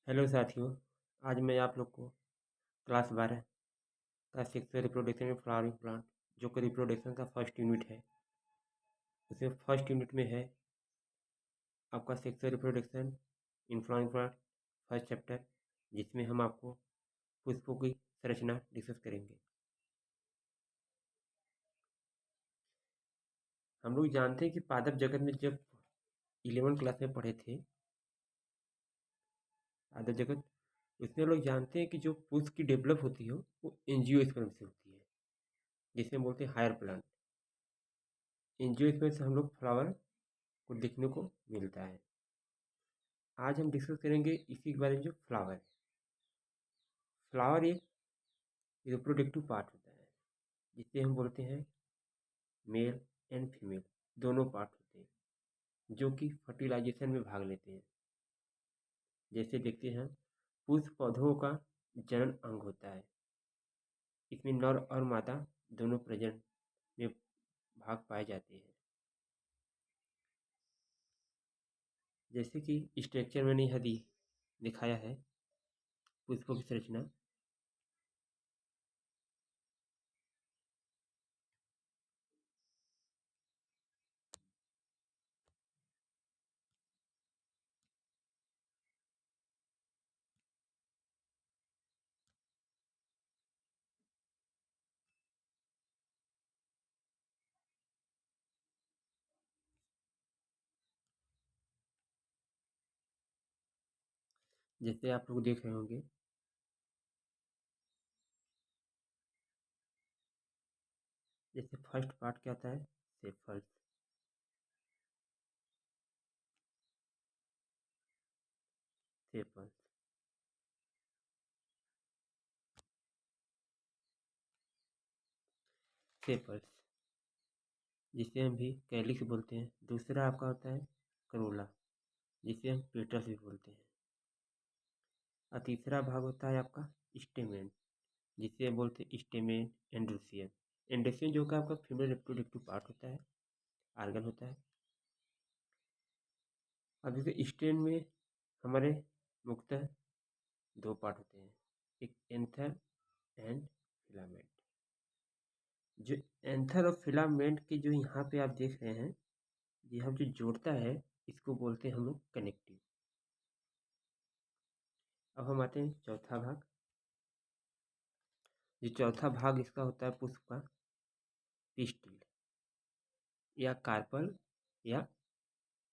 Hello साथियों। आज मैं आप लोग को क्लास 12 का sexual reproduction in flowering plant जो कि रिप्रोडक्शन का फर्स्ट यूनिट है, उसमें फर्स्ट यूनिट में है आपका sexual reproduction in flowering plant first chapter, जिसमें हम आपको पुष्पों की संरचना डिस्कस करेंगे। हम लोग जानते हैं कि पादप जगत में जब 11 क्लास में पढ़े थे पादप जगत, उसमें हम लोग जानते हैं कि जो पुष्प की डेवलप होती है वो एंजियोस्पर्म से होती है, जिसे हम बोलते हैं हायर प्लांट। एंजियोस्पर्म से हम लोग फ्लावर को देखने को मिलता है। आज हम डिस्कस करेंगे इसी के बारे में, जो फ्लावर है। फ्लावर एक रिप्रोडक्टिव पार्ट होता है, जिसे हम बोलते हैं मेल एंड फीमेल, दोनों पार्ट होते हैं जो कि फर्टिलाइजेशन में भाग लेते हैं। जैसे देखते हैं, पुष्प पौधों का जनन अंग होता है। इसमें नर और मादा दोनों प्रेजेंट में भाग पाए जाते हैं। जैसे कि स्ट्रक्चर मैंने यहाँ दिखाया है पुष्पों की संरचना। जैसे आप लोग देख रहे होंगे, जैसे फर्स्ट पार्ट क्या आता है, सेपल्स। सेपल्स सेपल्स जिसे हम भी कैलिक्स बोलते हैं। दूसरा आपका होता है करोला, जिसे हम पेटल्स भी बोलते हैं। और तीसरा भाग होता है आपका स्टेमेन, जिसे हम बोलते हैं स्टेमेन एंड्रोसियम। एंड्रोसियम जो कि आपका फीमेल रिप्रोडक्टिव पार्ट होता है, आर्गन होता है। अब जैसे स्टेम में हमारे मुख्यतः दो पार्ट होते हैं, एक एंथर एंड फिलामेंट। जो एंथर और फिलामेंट के जो यहाँ पे आप देख रहे हैं, यहाँ जो जोड़ता है, इसको बोलते हैं हम लोग कनेक्टिव। अब हम आते हैं चौथा भाग। जो चौथा भाग इसका होता है पुष्प का पिस्टिल या कार्पल या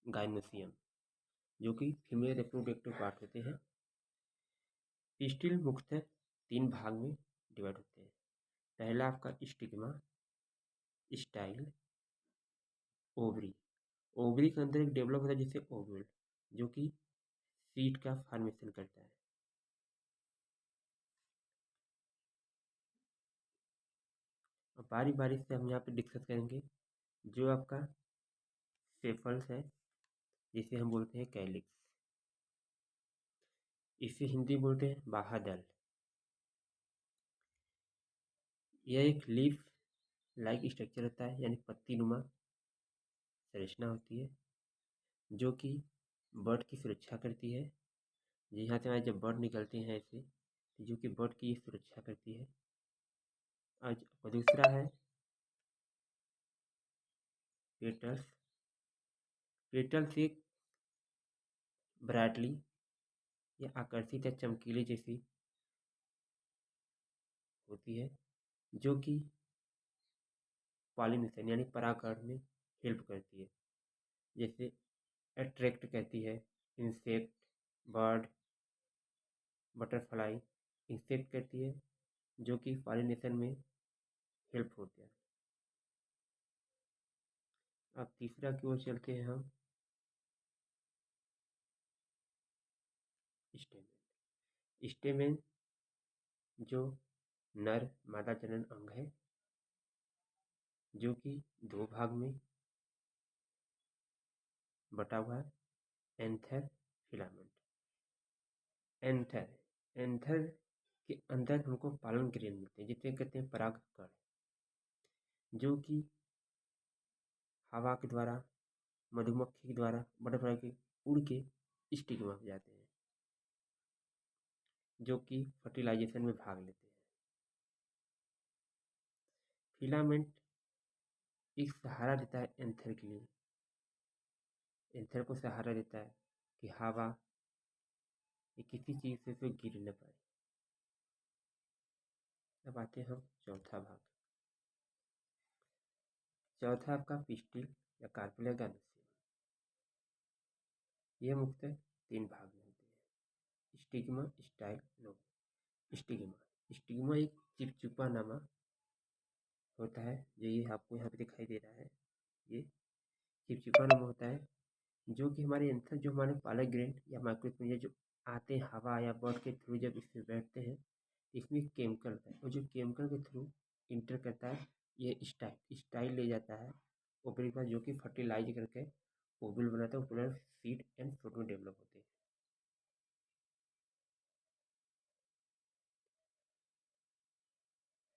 गाइनोसियम, जो कि फीमेल रिप्रोडक्टिव पार्ट होते हैं। पिस्टिल मुख्यतः तीन भाग में डिवाइड होते हैं। पहला आपका स्टिग्मा, स्टाइल, ओवरी। ओवरी के अंदर एक डेवलप होता है जिससे ओवल, जो कि सीड का फॉर्मेशन करता है। और बारी बारी से हम यहाँ पे डिस्कस करेंगे जो आपका सेफल्स है, जिसे हम बोलते हैं कैलिक्स। इसे हिंदी बोलते हैं बाहादल। यह एक लीफ लाइक स्ट्रक्चर होता है, यानी पत्ती नुमा संरचना होती है, जो कि बर्ड की सुरक्षा करती है। यहाँ से हमारे जब बर्ड निकलते हैं ऐसे, जो कि बर्ड की सुरक्षा करती है। और दूसरा है पेटल्स। पेटल्स एक ब्राइटली या आकर्षित या चमकीले जैसी होती है, जो कि पॉलिनेशन यानी परागण में हेल्प करती है। जैसे अट्रैक्ट करती है इंसेक्ट, बर्ड, बटरफ्लाई। इंसेक्ट करती है जो कि पॉलिनेशन में हेल्प होता है। अब तीसरा की ओर चलते हैं हम, स्टेमेन। स्टेमेन जो नर मादा जनन अंग है, जो कि दो भाग में बटा हुआ है, एंथर, फिलामेंट। एंथर एंथर के अंदर हमको पालन क्रिया मिलते हैं, जिसे कहते हैं परागकण, जो कि हवा के द्वारा, मधुमक्खी के द्वारा, बटरफ्लाई के उड़ के स्टिग्मा में जाते हैं। जो कि फर्टिलाइजेशन में भाग लेते हैं। फिलामेंट एक सहारा देता है एंथर के लिए, एंथर को सहारा देता है कि हवा या किसी चीज़ से उसे गिर न पाए। अब आते हैं हम चौथा भाग। चौथा आपका पिस्टिल या कार्पेल का अनुच्छेद। यह मुख्यतः 3 भाग में होते हैं: stigma, style, lobe. Stigma, stigma एक चिपचिपा नामा होता है, जो ये आपको यहाँ पे दिखाई दे रहा है। ये चिपचिपा नामा होता है जो कि हमारे एंथर, जो हमारे पालक ग्रैंड या माइक्रोस्पोरिया जो आते हैं हवा या बर्ड के थ्रू, जब इसमें बैठते हैं इसमें केमिकल होता है, और जो केमिकल के थ्रू इंटर करता है ये स्टाइल ले जाता है ओवरी पर, जो कि फर्टिलाइज करके ओवल बनाता है। ओवुलर सीड एंड फ्रूट में डेवलप होते हैं।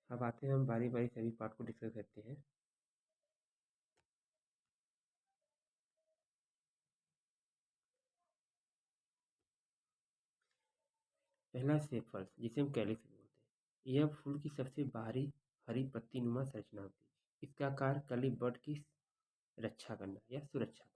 अब आते हैं हम बारी बारी सभी पार्ट को डिस्कस करते हैं। पहला सेपल्स, जिसे हम कैलिक्स भी बोलते हैं। यह फूल की सबसे बाहरी हरी पत्ती नुमा संरचना होती है। इसका कार्य कली बड की रक्षा करना या सुरक्षा करना।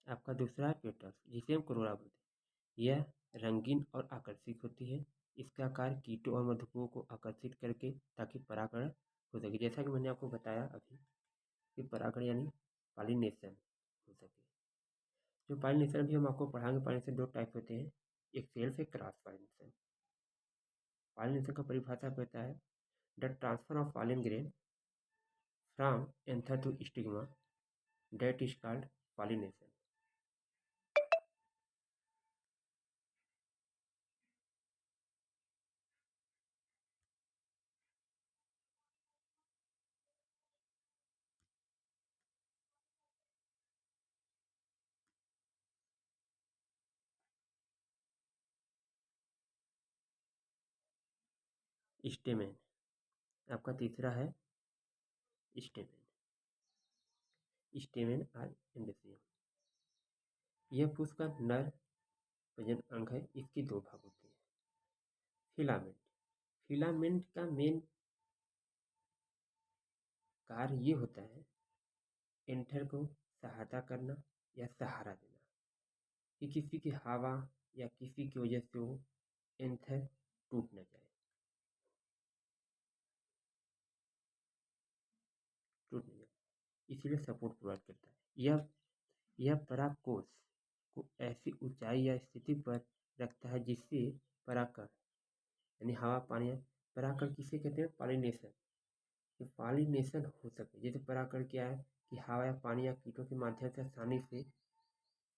आपका दूसरा है पेटल्स, जिसे हम कोरोला बोलते हैं। यह रंगीन और आकर्षक होती है। इसका कार्य कीटों और मधुकों को आकर्षित करके ताकि परागण हो सके, जैसा कि मैंने आपको बताया अभी कि परागण यानी पॉलिनेशन हो सके। जो पॉलिनेशन भी हम आपको पढ़ाएंगे, पॉलिनेशन 2 टाइप होते हैं, एक सेल्फ, एक क्रॉस पॉलिनेशन। पॉलिनेशन का परिभाषा कहता है the transfer of pollen grain from anther to stigma, that is called pollination. Stamen, आपका तीसरा है स्टेमेन। Stamen are एंडोसियम। यह पुष्प का नर प्रजनन अंग है। इसके 2 भाग होते हैं। फिलामेंट, फिलामेंट का मेन कार्य ये होता है एंथर को सहायता करना या सहारा देना, कि किसी की हवा या किसी की वजह से वो एंथर टूट न जाए, इसीलिए सपोर्ट प्रोवाइड करता है। यह परागकोश को ऐसी ऊंचाई या स्थिति पर रखता है जिससे परागकण यानी हवा पानी, परागकण किसे कहते हैं? पॉलिनेशन। कि पॉलिनेशन हो सके, जैसे परागकण क्या है कि हवा या पानी या कीटों के माध्यम से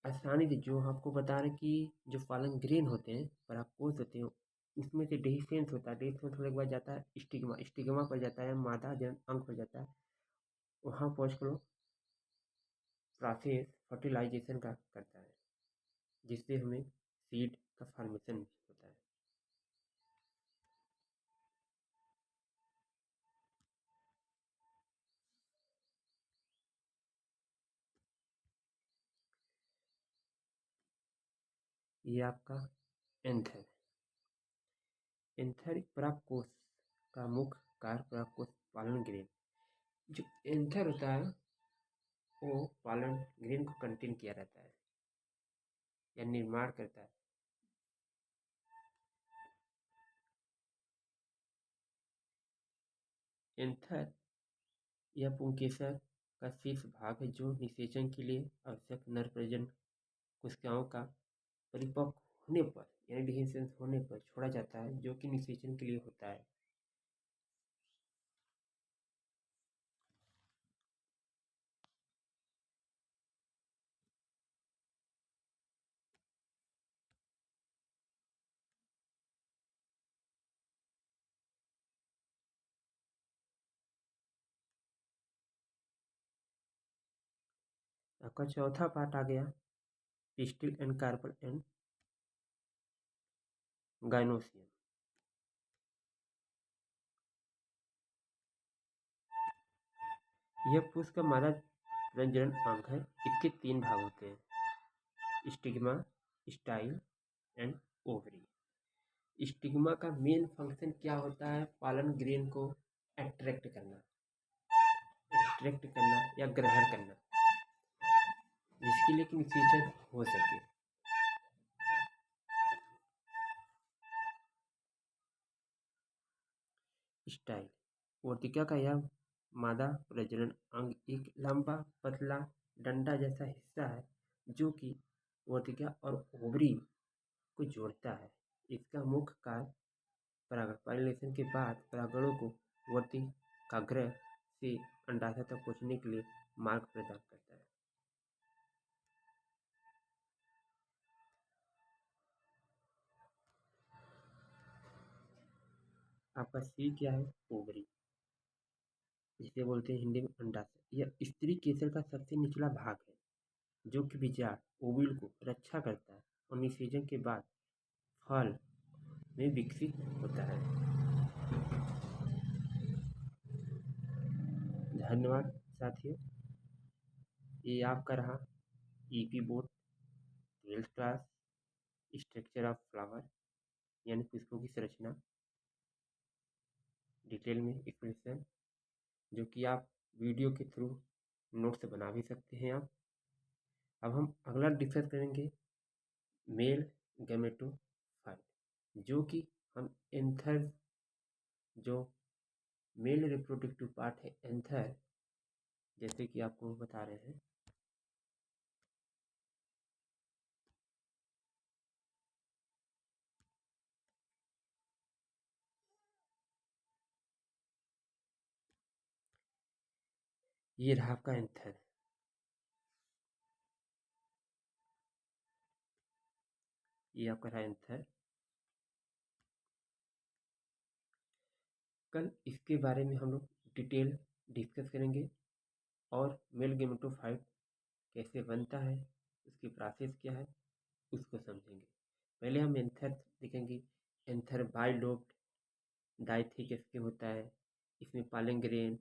आसानी से जो आपको बता रहे कि जो पालन ग्रेन होते हैं, परागकोश होते हैं, उसमें से डेhiscence होता है। डेhiscence होने के बाद जाता है स्टिग्मा, स्टिग्मा पर जाता है मादा जन अंग पर जाता है। वहाँ पहुँच कर प्रोसेस फर्टिलाइजेशन का करता है, जिससे हमें सीड का फॉर्मेशन होता है। ये आपका एंथर है। एंथर एक परागकोश का मुख्य कार्य परागकोश पालन ग्रेन, जो एंथर होता है वो पालन ग्रेन को कंटेन किया रहता है या निर्माण करता है। एंथर यह पुंकेसर का शीर्ष भाग है, जो निषेचन के लिए आवश्यक नर प्रजनन कोशिकाओं का परिपक्व होने पर यानी डिhiscence होने पर छोड़ा जाता है, जो कि निषेचन के लिए होता है। आपका चौथा पार्ट आ गया pistil and carpal and gynoecium. यह पुष्प का मादा प्रजनन अंग है। इसके 3 भाग होते हैं: stigma, style and ovary. Stigma का मेन फंक्शन क्या होता है? पालन ग्रेन को अट्रैक्ट करना, एक्सट्रैक्ट करना या ग्रहण करना, जिसके लिए कि निषेचन हो सके। स्टाइल, वर्तिका का यह मादा प्रजनन अंग एक लंबा पतला डंडा जैसा हिस्सा है जो कि वर्तिका और ओवरी को जोड़ता है। इसका मुख्य कार्य परागण, पॉलिनेशन के बाद परागणों को वर्तिकाग्र से अंडाशय तक पहुंचने के लिए मार्ग प्रदान करता है। आपका सी क्या है? ओवरी, जिसे बोलते हैं हिंदी में अंडाशय। यह स्त्री केसर का सबसे निचला भाग है जो कि बीजांड ओव्यूल को रक्षा करता है और निषेचन के बाद फल में विकसित होता है। धन्यवाद साथियों। ये आपका रहा EP board 12th class, structure of flower यानी पुष्पों की संरचना, डिटेल में एक्सप्लेनेशन, जो कि आप वीडियो के थ्रू नोट्स बना भी सकते हैं आप। अब हम अगला डिस्कस करेंगे मेल गैमेटोफाइट, जो कि हम एंथर, जो मेल रिप्रोडक्टिव पार्ट है एंथर, जैसे कि आपको बता रहे हैं। ये रहा आपका एंथर, ये आपका रहा एंथर। कल इसके बारे में हम लोग डिटेल डिस्कस करेंगे और मेल गेमेटोफाइट कैसे बनता है, उसकी प्रोसेस क्या है, उसको समझेंगे। पहले हम एंथर देखेंगे। एंथर बाइलोब्ड डाइथिक स्किन होता है। इसमें पालन ग्रेन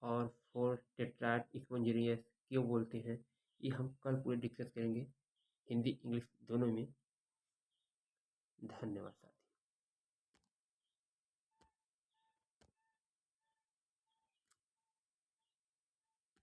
और 4 टेट्राड स्पॉन्जिनियस क्यों बोलते हैं, ये हम कल पूरे डिस्कस करेंगे, हिंदी इंग्लिश दोनों में। धन्यवाद।